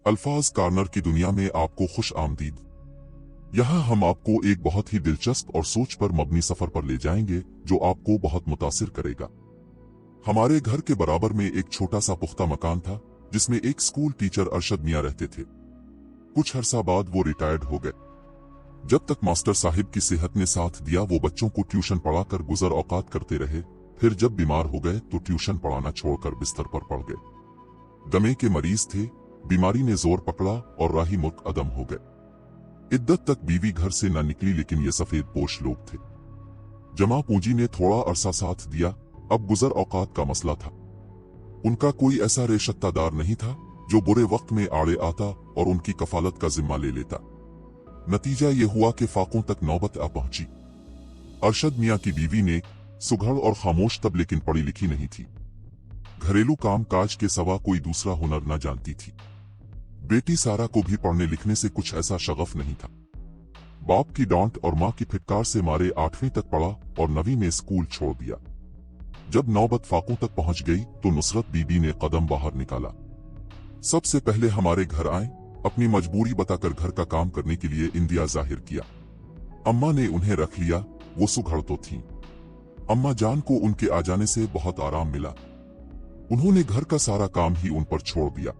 अल्फाज कॉर्नर की दुनिया में आपको खुश आमदीद। यहाँ हम आपको एक बहुत ही दिलचस्प और सोच पर मबनी सफर पर ले जाएंगे जो आपको बहुत मुतासिर करेगा। हमारे घर के बराबर में एक छोटा सा पुख्ता मकान था जिसमें एक स्कूल टीचर अरशद मियां रहते थे। कुछ अरसा बाद वो रिटायर्ड हो गए। जब तक मास्टर साहिब की सेहत ने साथ दिया वो बच्चों को ट्यूशन पढ़ाकर गुजर औकात करते रहे। फिर जब बीमार हो गए तो ट्यूशन पढ़ाना छोड़कर बिस्तर पर पड़ गए। दमे के मरीज थे, बीमारी ने जोर पकड़ा और राही मुल्क अदम हो गए। इद्दत तक बीवी घर से न निकली लेकिन ये सफेद पोश लोग थे। जमा पूंजी ने थोड़ा अरसा साथ दिया, अब गुजर औकात का मसला था। उनका कोई ऐसा रेशत्तादार नहीं था जो बुरे वक्त में आड़े आता और उनकी कफालत का जिम्मा ले लेता। नतीजा ये हुआ कि फाकों तक नौबत आ पहुंची। अरशद मियां की बीवी ने सुघड़ और खामोश तब लेकिन पढ़ी लिखी नहीं थी। घरेलू काम काज के सिवा कोई दूसरा हुनर न जानती थी। बेटी सारा को भी पढ़ने लिखने से कुछ ऐसा शगफ नहीं था। बाप की डांट और मां की फिटकार से मारे 8वीं तक पढ़ा और 9वीं में स्कूल छोड़ दिया। जब नौबत फाकों तक पहुंच गई तो नुसरत बीबी ने कदम बाहर निकाला। सबसे पहले हमारे घर आए, अपनी मजबूरी बताकर घर का काम करने के लिए इंदिया जाहिर किया। अम्मा ने उन्हें रख लिया, वो सुघड़ तो थीं। अम्मा जान को उनके आ जाने से बहुत आराम मिला। उन्होंने घर का सारा काम ही उन पर छोड़ दिया।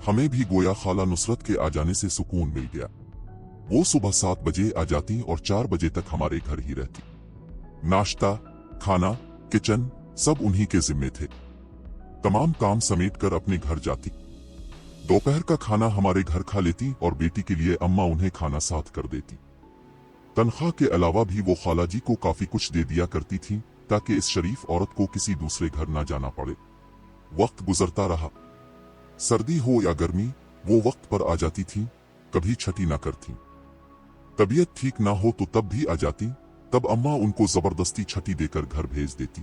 हमें भी गोया खाला नुसरत के आ जाने से सुकून मिल गया। वो सुबह 7 बजे आ जाती और 4 बजे तक हमारे घर ही रहती। नाश्ता, खाना, किचन सब उन्हीं के जिम्मे थे। तमाम काम समेट कर अपने घर जाती। दोपहर का खाना हमारे घर खा लेती और बेटी के लिए अम्मा उन्हें खाना साथ कर देती। तनख्वाह के अलावा भी वो खाला जी को काफी कुछ दे दिया करती थी ताकि इस शरीफ औरत को किसी दूसरे घर ना जाना पड़े। वक्त गुजरता रहा। सर्दी हो या गर्मी वो वक्त पर आ जाती थी, कभी छठी ना करती। तबीयत ठीक ना हो तो तब भी आ जाती, तब अम्मा उनको जबरदस्ती छठी देकर घर भेज देती।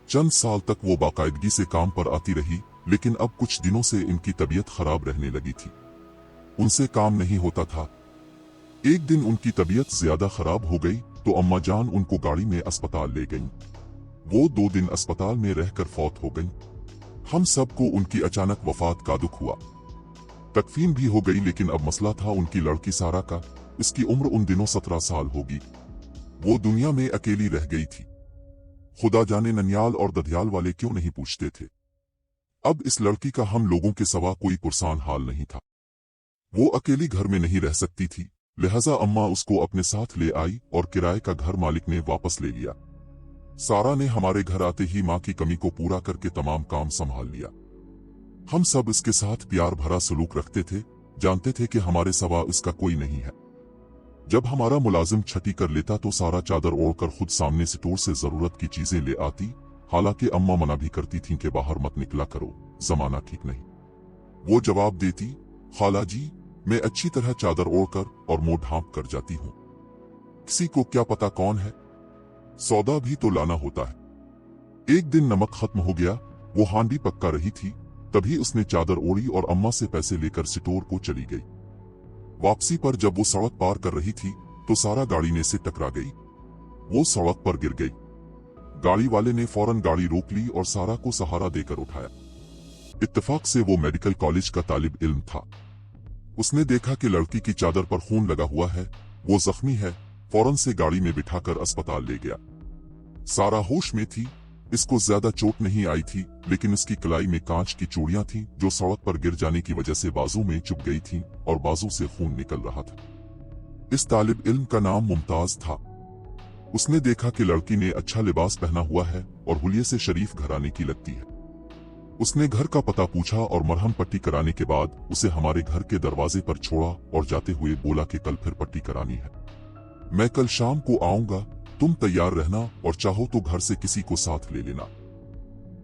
चंद साल तक वो बाकायदगी से काम पर आती रही, लेकिन अब कुछ दिनों से इनकी तबीयत खराब रहने लगी थी। उनसे काम नहीं होता था। एक दिन उनकी तबीयत ज्यादा खराब हो गई तो अम्मा जान उनको गाड़ी में अस्पताल ले गईं। वो 2 दिन अस्पताल में रहकर फौत हो गईं। हम सबको उनकी अचानक वफात का दुख हुआ। तकफीन भी हो गई, लेकिन अब मसला था उनकी लड़की सारा का। इसकी उम्र उन दिनों 17 साल होगी। वो दुनिया में अकेली रह गई थी। खुदा जाने ननियाल और दधियाल वाले क्यों नहीं पूछते थे। अब इस लड़की का हम लोगों के सिवा कोई पुरसान हाल नहीं था। वो अकेली घर में नहीं रह सकती थी, लिहाजा अम्मा उसको अपने साथ ले आई और किराए का घर मालिक ने वापस ले लिया। सारा ने हमारे घर आते ही मां की कमी को पूरा करके तमाम काम संभाल लिया। हम सब इसके साथ प्यार भरा सलूक रखते थे, जानते थे कि हमारे सिवा इसका कोई नहीं है। जब हमारा मुलाजिम छठी कर लेता तो सारा चादर ओढ़कर खुद सामने स्टोर से जरूरत की चीजें ले आती। हालांकि अम्मा मना भी करती थीं कि बाहर मत निकला करो, जमाना ठीक नहीं। वो जवाब देती, खाला जी मैं अच्छी तरह चादर ओढ़कर और मुंह ढांप कर जाती हूँ। किसी को क्या पता कौन है, सौदा भी तो लाना होता है। एक दिन नमक खत्म हो गया, वो हांडी पक्का रही थी, तभी उसने चादर ओढ़ी और अम्मा से पैसे लेकर स्टोर को चली गई। वापसी पर जब वो सड़क पार कर रही थी तो सारा गाड़ी ने से टकरा गई। वो सड़क पर गिर गई। गाड़ी वाले ने फौरन गाड़ी रोक ली और सारा को सहारा देकर उठाया। इत्तेफाक से वो मेडिकल कॉलेज का तालिब इल्म था। उसने देखा कि लड़की की चादर पर खून लगा हुआ है, वो जख्मी है, फौरन से गाड़ी में बिठाकर अस्पताल ले गया। सारा होश में थी, इसको ज्यादा चोट नहीं आई थी, लेकिन इसकी कलाई में कांच की चूड़ियां थीं जो सड़क पर गिर जाने की वजह से बाजू में चुभ गई थीं और बाजू से खून निकल रहा था। इस तालिब इल्म का नाम मुमताज था। उसने देखा कि लड़की ने अच्छा लिबास पहना हुआ है और हुलिये से शरीफ घराने की लगती है। उसने घर का पता पूछा और मरहम पट्टी कराने के बाद उसे हमारे घर के दरवाजे पर छोड़ा और जाते हुए बोला कि कल फिर पट्टी करानी है। मैं कल शाम को आऊंगा, तुम तैयार रहना और चाहो तो घर से किसी को साथ ले लेना।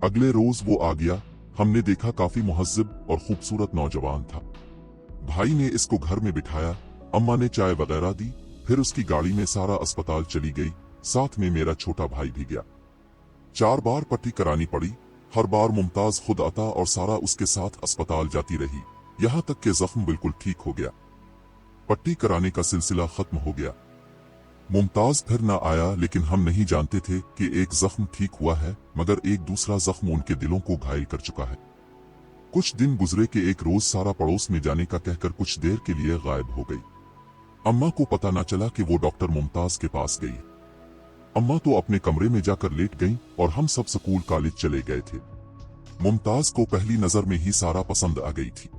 अगले रोज वो आ गया। हमने देखा काफी मुहज्जब और खूबसूरत नौजवान था। भाई ने इसको घर में बिठाया, अम्मा ने चाय वगैरह दी, फिर उसकी गाड़ी में सारा अस्पताल चली गई, साथ में मेरा छोटा भाई भी गया। 4 बार पट्टी करानी पड़ी। हर बार मुमताज खुद आता और सारा उसके साथ अस्पताल जाती रही, यहाँ तक कि जख्म बिल्कुल ठीक हो गया। पट्टी कराने का सिलसिला खत्म हो गया। मुमताज फिर न आया, लेकिन हम नहीं जानते थे कि एक जख्म ठीक हुआ है मगर एक दूसरा जख्म उनके दिलों को घायल कर चुका है। कुछ दिन गुजरे कि एक रोज सारा पड़ोस में जाने का कहकर कुछ देर के लिए गायब हो गई। अम्मा को पता न चला कि वो डॉक्टर मुमताज के पास गई। अम्मा तो अपने कमरे में जाकर लेट गईं और हम सब स्कूल कॉलेज चले गए थे। मुमताज को पहली नजर में ही सारा पसंद आ गई थी।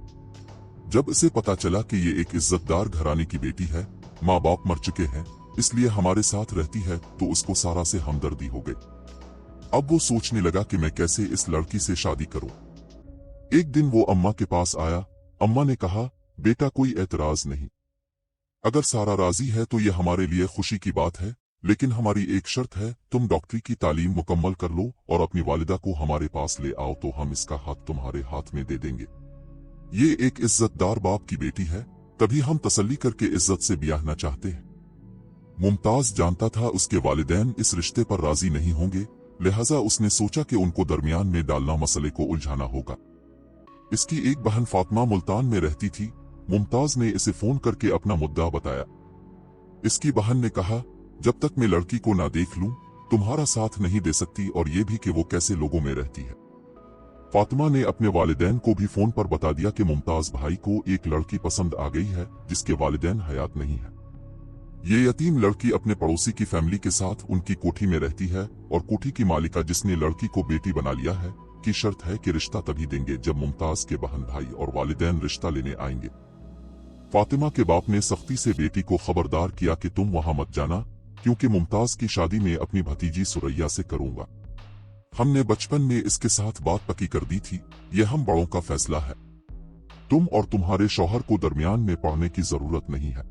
जब इसे पता चला कि ये एक इज्जतदार घराने की बेटी है, माँ बाप मर चुके हैं, इसलिए हमारे साथ रहती है, तो उसको सारा से हमदर्दी हो गई। अब वो सोचने लगा कि मैं कैसे इस लड़की से शादी करूं। एक दिन वो अम्मा के पास आया। अम्मा ने कहा, बेटा कोई एतराज नहीं, अगर सारा राजी है तो ये हमारे लिए खुशी की बात है, लेकिन हमारी एक शर्त है, तुम डॉक्टरी की तालीम मुकम्मल कर लो और अपनी वालिदा को हमारे पास ले आओ तो हम इसका हक तुम्हारे हाथ में दे देंगे। ये एक इज्जतदार बाप की बेटी है, तभी हम तसल्ली करके इज्जत से ब्याह न चाहते हैं। मुमताज जानता था उसके वालिदैन इस रिश्ते पर राजी नहीं होंगे, लिहाजा उसने सोचा कि उनको दरमियान में डालना मसले को उलझाना होगा। इसकी एक बहन फातिमा मुल्तान में रहती थी। मुमताज ने इसे फोन करके अपना मुद्दा बताया। इसकी बहन ने कहा, जब तक मैं लड़की को ना देख लूं, तुम्हारा साथ नहीं दे सकती, और ये भी कि वो कैसे लोगों में रहती है। फातिमा ने अपने वालिदैन को भी फोन पर बता दिया कि मुमताज भाई को एक लड़की पसंद आ गई है जिसके वालिदैन हयात नहीं है। ये यतीम लड़की अपने पड़ोसी की फैमिली के साथ उनकी कोठी में रहती है, और कोठी की मालिका जिसने लड़की को बेटी बना लिया है की शर्त है कि रिश्ता तभी देंगे जब मुमताज के बहन भाई और वालिदैन रिश्ता लेने आएंगे। फातिमा के बाप ने सख्ती से बेटी को खबरदार किया कि तुम वहां मत जाना, क्योंकि मुमताज की शादी में अपनी भतीजी सुरैया से करूंगा। हमने बचपन में इसके साथ बात पक्की कर दी थी, यह हम बड़ों का फैसला है। तुम और तुम्हारे शौहर को दरमियान में पड़ने की जरूरत नहीं है।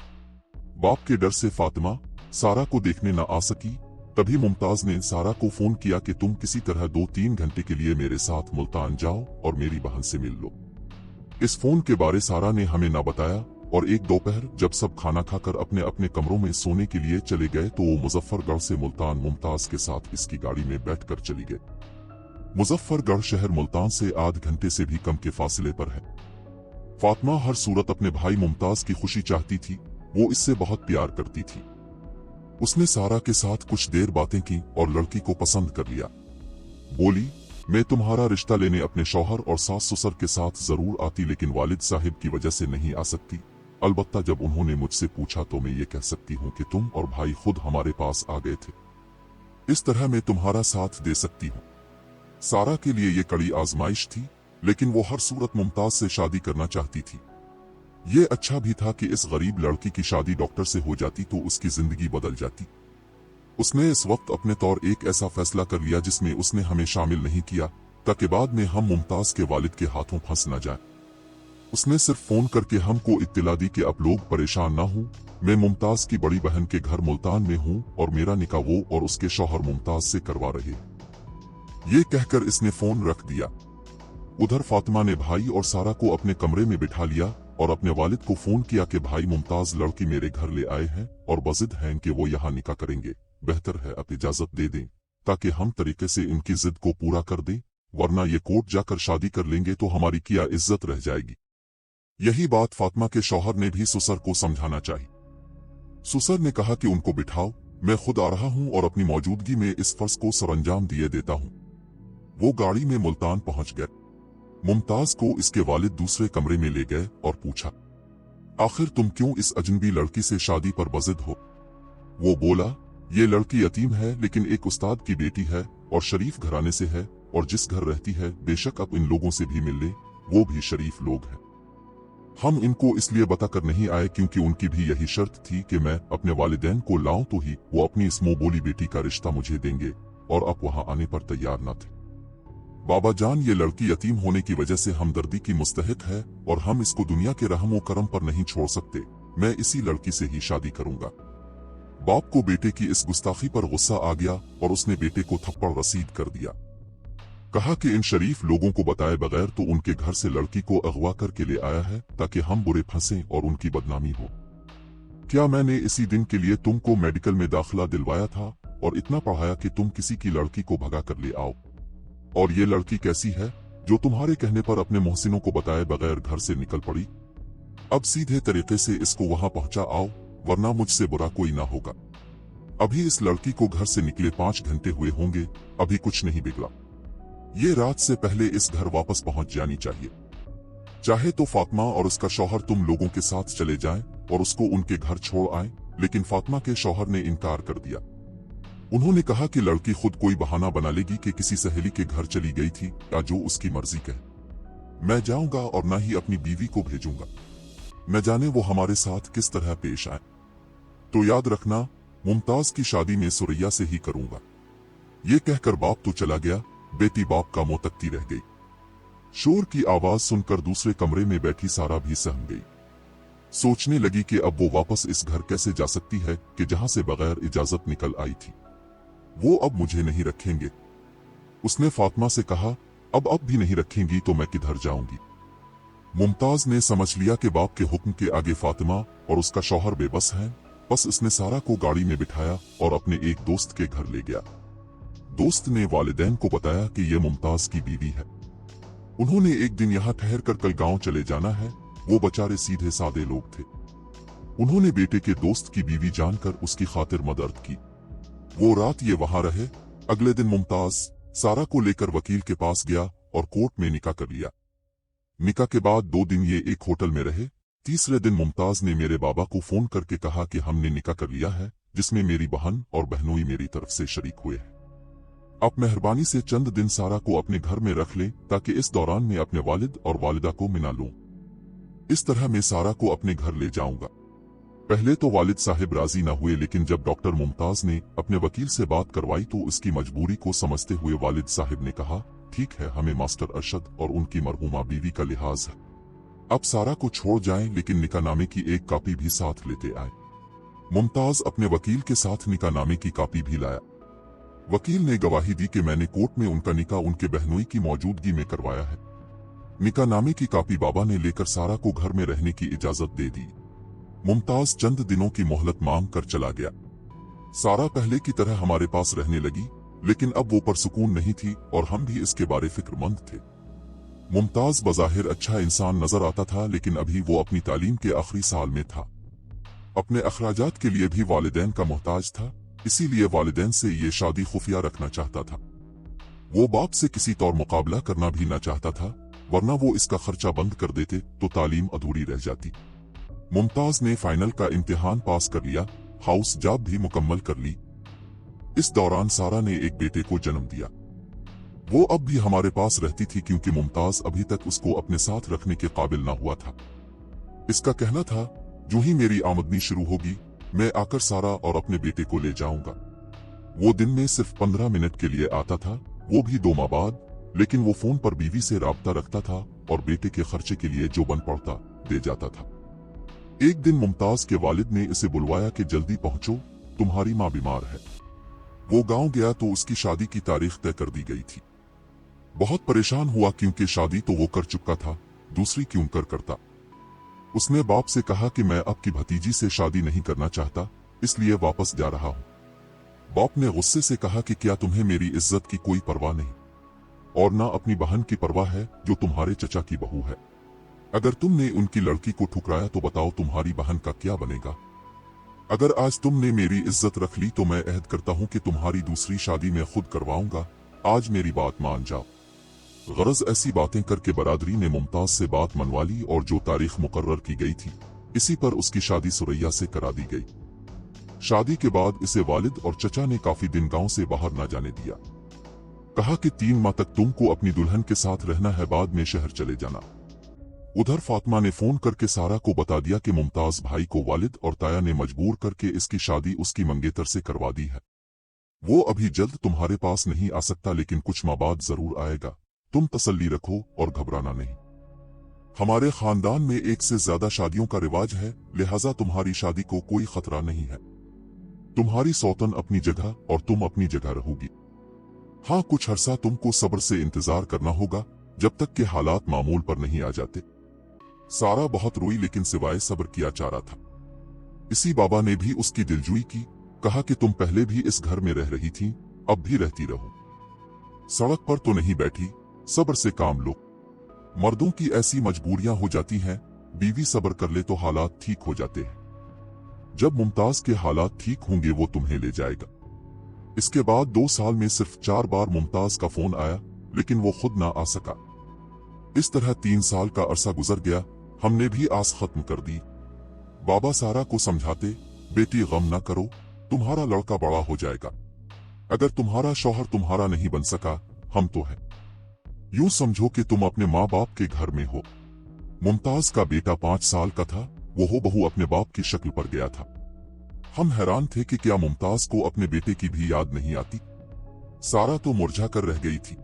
बाप के डर से फातिमा सारा को देखने न आ सकी। तभी मुमताज ने सारा को फोन किया कि तुम किसी तरह 2-3 घंटे के लिए मेरे साथ मुल्तान जाओ और मेरी बहन से मिल लो। इस फोन के बारे सारा ने हमें ना बताया, और एक दोपहर जब सब खाना खाकर अपने अपने कमरों में सोने के लिए चले गए तो वो मुजफ्फरगढ़ से मुल्तान मुमताज के साथ इसकी गाड़ी में बैठकर चली गई। मुजफ्फरगढ़ शहर मुल्तान से आध घंटे से भी कम के फासले पर है। फातिमा हर सूरत अपने भाई मुमताज की खुशी चाहती थी, वो इससे बहुत प्यार करती थी। उसने सारा के साथ कुछ देर बातें की और लड़की को पसंद कर लिया। बोली, मैं तुम्हारा रिश्ता लेने अपने शौहर और सास ससुर के साथ जरूर आती, लेकिन वालिद साहिब की वजह से नहीं आ सकती। अलबत्ता जब उन्होंने मुझसे पूछा तो मैं ये कह सकती हूँ कि तुम और भाई खुद हमारे पास आ गए थे। इस तरह मैं तुम्हारा साथ दे सकती हूँ। सारा के लिए ये कड़ी आजमाइश थी, लेकिन वो हर सूरत मुमताज से शादी करना चाहती थी। ये अच्छा भी था कि इस गरीब लड़की की शादी डॉक्टर से हो जाती तो उसकी जिंदगी बदल जाती। उसने इस वक्त अपने तौर एक ऐसा फैसला कर लिया जिसमें उसने हमें शामिल नहीं किया, ताकि बाद में हम मुमताज के वालिद के हाथों फंस न जाए। उसने सिर्फ फोन करके हमको इत्तला दी कि अब लोग परेशान ना हो, मैं मुमताज की बड़ी बहन के घर मुल्तान में हूँ और मेरा निकाह वो और उसके शौहर मुमताज से करवा रहे। ये कहकर इसने फोन रख दिया। उधर फातिमा ने भाई और सारा को अपने कमरे में बिठा लिया और अपने वालिद को फोन किया कि भाई मुमताज लड़की मेरे घर ले आए हैं और बजिद हैं कि वो यहाँ निकाह करेंगे। बेहतर है अब इजाजत दे दें ताकि हम तरीके से इनकी जिद को पूरा कर दें, वरना ये कोर्ट जाकर शादी कर लेंगे तो हमारी क्या इज्जत रह जाएगी। यही बात फातिमा के शौहर ने भी ससुर को समझाना चाहिए। ससुर ने कहा कि उनको बिठाओ, मैं खुद आ रहा हूँ और अपनी मौजूदगी में इस फर्ज को सरअंजाम दिए देता हूँ। वो गाड़ी में मुल्तान पहुंच गए। मुमताज को इसके वालिद दूसरे कमरे में ले गए और पूछा, आखिर तुम क्यों इस अजनबी लड़की से शादी पर बजिद हो? वो बोला, ये लड़की यतीम है लेकिन एक उस्ताद की बेटी है और शरीफ घराने से है, और जिस घर रहती है बेशक अब इन लोगों से भी मिल ले, वो भी शरीफ लोग हैं। हम इनको इसलिए बताकर नहीं आए क्योंकि उनकी भी यही शर्त थी कि मैं अपने वालिदैन को लाऊं तो ही वो अपनी इस मोबोली बेटी का रिश्ता मुझे देंगे, और अब वहां आने पर तैयार न थे। बाबा जान, ये लड़की यतीम होने की वजह से हमदर्दी की मुस्तहिक है और हम इसको दुनिया के रहमो करम पर नहीं छोड़ सकते। मैं इसी लड़की से ही शादी करूंगा। बाप को बेटे की इस गुस्ताखी पर गुस्सा आ गया और उसने बेटे को थप्पड़ रसीद कर दिया। कहा कि इन शरीफ लोगों को बताए बगैर तो उनके घर से लड़की को अगवा करके ले आया है ताकि हम बुरे फंसे और उनकी बदनामी हो। क्या मैंने इसी दिन के लिए तुमको मेडिकल में दाखिला दिलवाया था और इतना पढ़ाया कि तुम किसी की लड़की को भगा कर ले आओ? और ये लड़की कैसी है जो तुम्हारे कहने पर अपने मोहसिनों को बताए बगैर घर से निकल पड़ी? अब सीधे तरीके से इसको वहां पहुंचा आओ, वरना मुझसे बुरा कोई ना होगा। अभी इस लड़की को घर से निकले 5 घंटे हुए होंगे, अभी कुछ नहीं बिगड़ा। ये रात से पहले इस घर वापस पहुंच जानी चाहिए। चाहे तो फातिमा और उसका शौहर तुम लोगों के साथ चले जाएं और उसको उनके घर छोड़ आएं, लेकिन फातिमा के शौहर ने इनकार कर दिया। उन्होंने कहा कि लड़की खुद कोई बहाना बना लेगी कि किसी सहेली के घर चली गई थी या जो उसकी मर्जी कहे। मैं जाऊंगा और ना ही अपनी बीवी को भेजूंगा, न जाने वो हमारे साथ किस तरह पेश आए। तो याद रखना, मुमताज की शादी में सुरैया से ही करूंगा। ये कहकर बाप तो चला गया, बेटी बाप का मुंह तकती रह गई। शोर की आवाज सुनकर दूसरे कमरे में बैठी सारा भी सहम गई। सोचने लगी कि अब वो वापस इस घर कैसे जा सकती है कि जहां से बगैर इजाजत निकल आई थी। वो अब मुझे नहीं रखेंगे। उसने फातिमा से कहा, अब भी नहीं रखेंगी तो मैं किधर जाऊंगी। मुमताज ने समझ लिया कि बाप के हुक्म के आगे फातिमा और उसका शौहर बेबस हैं। बस उसने सारा को गाड़ी में बिठाया और अपने एक दोस्त के घर ले गया। दोस्त ने वालिदैन को बताया कि यह मुमताज की बीवी है। उन्होंने एक दिन यहाँ ठहर कर कल गांव चले जाना है। वो बेचारे सीधे सादे लोग थे। उन्होंने बेटे के दोस्त की बीवी जानकर उसकी खातिर मदद की। वो रात ये वहां रहे। अगले दिन मुमताज सारा को लेकर वकील के पास गया और कोर्ट में निकाह कर लिया। निकाह के बाद 2 दिन ये एक होटल में रहे। तीसरे दिन मुमताज ने मेरे बाबा को फोन करके कहा कि हमने निकाह कर लिया है, जिसमें मेरी बहन और बहनोई मेरी तरफ से शरीक हुए हैं। आप मेहरबानी से चंद दिन सारा को अपने घर में रख लें ताकि इस दौरान मैं अपने वालिद और वालिदा को मिला लूं। इस तरह मैं सारा को अपने घर ले जाऊंगा। पहले तो वालिद साहिब राजी न हुए, लेकिन जब डॉक्टर मुमताज ने अपने वकील से बात करवाई तो उसकी मजबूरी को समझते हुए वालिद साहिब ने कहा, ठीक है, हमें मास्टर अरशद और उनकी मरहूमा बीवी का लिहाज है। अब सारा को छोड़ जाएं, लेकिन निकाहनामे की एक कॉपी भी साथ लेते आए। मुमताज अपने वकील के साथ निकाहनामे की कॉपी भी लाया। वकील ने गवाही दी कि मैंने कोर्ट में उनका निकाह उनके बहनोई की मौजूदगी में करवाया है। निकाहनामे की कॉपी बाबा ने लेकर सारा को घर में रहने की इजाजत दे दी। मुमताज चंद दिनों की मोहलत मांग कर चला गया। सारा पहले की तरह हमारे पास रहने लगी, लेकिन अब वो परसुकून नहीं थी और हम भी इसके बारे फिक्रमंद थे। मुमताज बज़ाहिर अच्छा इंसान नजर आता था, लेकिन अभी वो अपनी तालीम के आखिरी साल में था। अपने अखराजात के लिए भी वालिदैन का मोहताज था, इसीलिए वालिदैन से ये शादी खुफिया रखना चाहता था। वो बाप से किसी तौर मुकाबला करना भी ना चाहता था, वरना वो इसका खर्चा बंद कर देते तो तालीम अधूरी रह जाती। मुमताज ने फाइनल का इम्तिहान पास कर लिया, हाउस जॉब भी मुकम्मल कर ली। इस दौरान सारा ने एक बेटे को जन्म दिया। वो अब भी हमारे पास रहती थी क्योंकि मुमताज अभी तक उसको अपने साथ रखने के काबिल ना हुआ था। इसका कहना था, जो ही मेरी आमदनी शुरू होगी मैं आकर सारा और अपने बेटे को ले जाऊंगा। वो दिन में सिर्फ 15 मिनट के लिए आता था, वो भी 2 माह बाद, लेकिन वो फोन पर बीवी से राब्ता रखता था और बेटे के खर्चे के लिए जो बन पड़ता दे जाता था। एक दिन मुमताज के वालिद ने इसे बुलवाया कि जल्दी पहुंचो, तुम्हारी माँ बीमार है। वो गांव गया तो उसकी शादी की तारीख तय कर दी गई थी। बहुत परेशान हुआ क्योंकि शादी तो वो कर चुका था, दूसरी क्यों करता। उसने बाप से कहा कि मैं आपकी भतीजी से शादी नहीं करना चाहता, इसलिए वापस जा रहा हूँ। बाप ने गुस्से से कहा कि क्या तुम्हें मेरी इज्जत की कोई परवाह नहीं, और ना अपनी बहन की परवाह है जो तुम्हारे चचा की बहू है। अगर तुमने उनकी लड़की को ठुकराया तो बताओ तुम्हारी बहन का क्या बनेगा। अगर आज तुमने मेरी इज्जत रख ली तो मैं अहद करता हूँ कि तुम्हारी दूसरी शादी मैं खुद करवाऊंगा। आज मेरी बात मान जाओ। गरज ऐसी बातें करके बरादरी ने मुमताज से बात मनवा ली और जो तारीख मुकर्रर की गई थी इसी पर उसकी शादी सुरैया से करा दी गई। शादी के बाद इसे वालिद और चचा ने काफी दिन गांव से बाहर ना जाने दिया। कहा कि 3 माह तक तुमको अपनी दुल्हन के साथ रहना है, बाद में शहर चले जाना। उधर फातिमा ने फोन करके सारा को बता दिया कि मुमताज भाई को वालिद और ताया ने मजबूर करके इसकी शादी उसकी मंगेतर से करवा दी है। वो अभी जल्द तुम्हारे पास नहीं आ सकता, लेकिन कुछ माह बाद जरूर आएगा। तुम तसल्ली रखो और घबराना नहीं। हमारे खानदान में 1 से ज्यादा शादियों का रिवाज है, लिहाजा तुम्हारी शादी को कोई खतरा नहीं है। तुम्हारी सौतन अपनी जगह और तुम अपनी जगह रहोगी। हाँ, कुछ अरसा तुमको सब्र से इंतजार करना होगा जब तक के हालात मामूल पर नहीं आ जाते। सारा बहुत रोई, लेकिन सिवाय सब्र किया चारा था। इसी बाबा ने भी उसकी दिलजुई की, कहा कि तुम पहले भी इस घर में रह रही थी, अब भी रहती रहो। सड़क पर तो नहीं बैठी, सब्र से काम लो। मर्दों की ऐसी मजबूरियां हो जाती हैं, बीवी सब्र कर ले तो हालात ठीक हो जाते हैं। जब मुमताज के हालात ठीक होंगे वो तुम्हें ले जाएगा। इसके बाद 2 साल में सिर्फ 4 बार मुमताज का फोन आया, लेकिन वो खुद ना आ सका। इस तरह 3 साल का अरसा गुजर गया। हमने भी आस खत्म कर दी। बाबा सारा को समझाते, बेटी गम न करो, तुम्हारा लड़का बड़ा हो जाएगा। अगर तुम्हारा शौहर तुम्हारा नहीं बन सका, हम तो हैं। यूं समझो कि तुम अपने माँ बाप के घर में हो। मुमताज का बेटा 5 साल का था। वो हो बहू अपने बाप की शक्ल पर गया था। हम हैरान थे कि क्या मुमताज को अपने बेटे की भी याद नहीं आती। सारा तो मुरझा कर रह गई थी।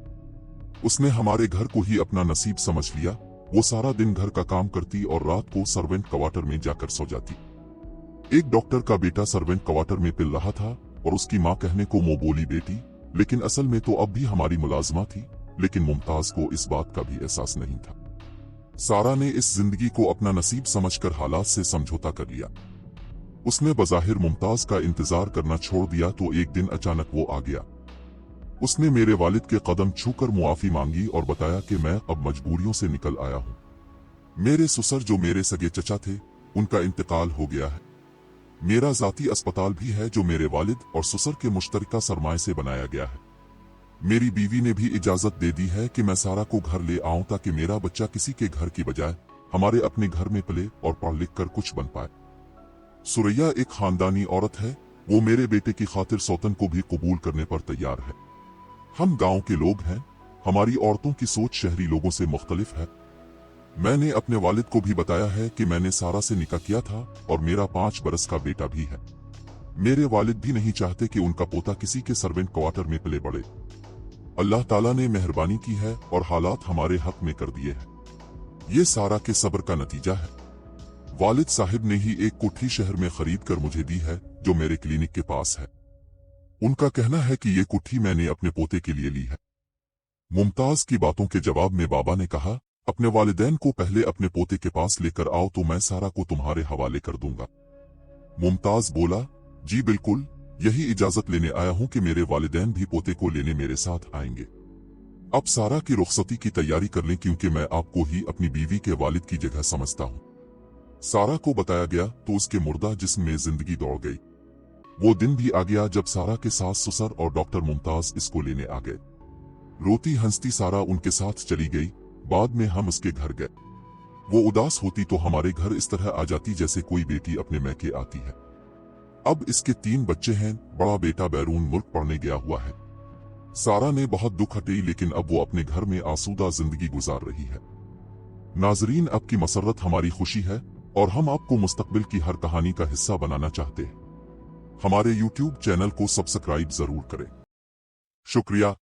उसने हमारे घर को ही अपना नसीब समझ लिया। वो सारा दिन घर का काम करती और रात को सर्वेंट क्वार्टर में जाकर सो जाती। एक डॉक्टर का बेटा सर्वेंट क्वार्टर में पिल रहा था और उसकी माँ कहने को मुंह बोली बेटी, लेकिन असल में तो अब भी हमारी मुलाजमा थी। लेकिन मुमताज को इस बात का भी एहसास नहीं था। सारा ने इस जिंदगी को अपना नसीब समझकर हालात से समझौता कर लिया। उसने बज़ाहिर मुमताज का इंतजार करना छोड़ दिया तो एक दिन अचानक वो आ गया। उसने मेरे वालिद के कदम छूकर मुआफी मांगी और बताया कि मैं अब मजबूरियों से निकल आया हूँ। मेरे ससुर जो मेरे सगे चचा थे, उनका इंतकाल हो गया है। मेरा जाती अस्पताल भी है जो मेरे वालिद और ससुर के मुश्तरका सरमाए से बनाया गया है। मेरी बीवी ने भी इजाजत दे दी है कि मैं सारा को घर ले आऊं ताकि मेरा बच्चा किसी के घर की बजाय हमारे अपने घर में पले और पढ़ लिख कर कुछ बन पाए। सुरैया एक खानदानी औरत है। वो मेरे बेटे की खातिर सौतन को भी कबूल करने पर तैयार है। हम गांव के लोग हैं। हमारी औरतों की सोच शहरी लोगों से मुख्तलिफ है। मैंने अपने वालिद को भी बताया है कि मैंने सारा से निकाह किया था और मेरा 5 बरस का बेटा भी है। मेरे वालिद भी नहीं चाहते कि उनका पोता किसी के सर्वेंट क्वार्टर में पले बढ़े। अल्लाह ताला ने मेहरबानी की है और हालात हमारे हक में कर दिए हैं। ये सारा के सब्र का नतीजा है। वालिद साहिब ने ही एक कोठी शहर में खरीद कर मुझे दी है जो मेरे क्लिनिक के पास है। उनका कहना है कि ये कोठी मैंने अपने पोते के लिए ली है। मुमताज की बातों के जवाब में बाबा ने कहा, अपने वालिदैन को पहले अपने पोते के पास लेकर आओ तो मैं सारा को तुम्हारे हवाले कर दूंगा। मुमताज बोला, जी बिल्कुल, यही इजाजत लेने आया हूं कि मेरे वालिदैन भी पोते को लेने मेरे साथ आएंगे। अब सारा की रुखसती की तैयारी कर लें क्योंकि मैं आपको ही अपनी बीवी के वालिद की जगह समझता हूं। सारा को बताया गया तो उसके मुर्दा जिस्म में जिंदगी दौड़ गई। वो दिन भी आ गया जब सारा के सास ससुर और डॉक्टर मुमताज इसको लेने आ गए। रोती हंसती सारा उनके साथ चली गई। बाद में हम उसके घर गए। वो उदास होती तो हमारे घर इस तरह आ जाती जैसे कोई बेटी अपने मैके आती है। अब इसके 3 बच्चे हैं। बड़ा बेटा बैरून मुल्क पढ़ने गया हुआ है। सारा ने बहुत दुख हटाई लेकिन अब वो अपने घर में आसूदा जिंदगी गुजार रही है। नाजरीन, अब की मसरत हमारी खुशी है और हम आपको मुस्तकबिल की हर कहानी का हिस्सा बनाना चाहते हैं। हमारे YouTube चैनल को सब्सक्राइब जरूर करें। शुक्रिया।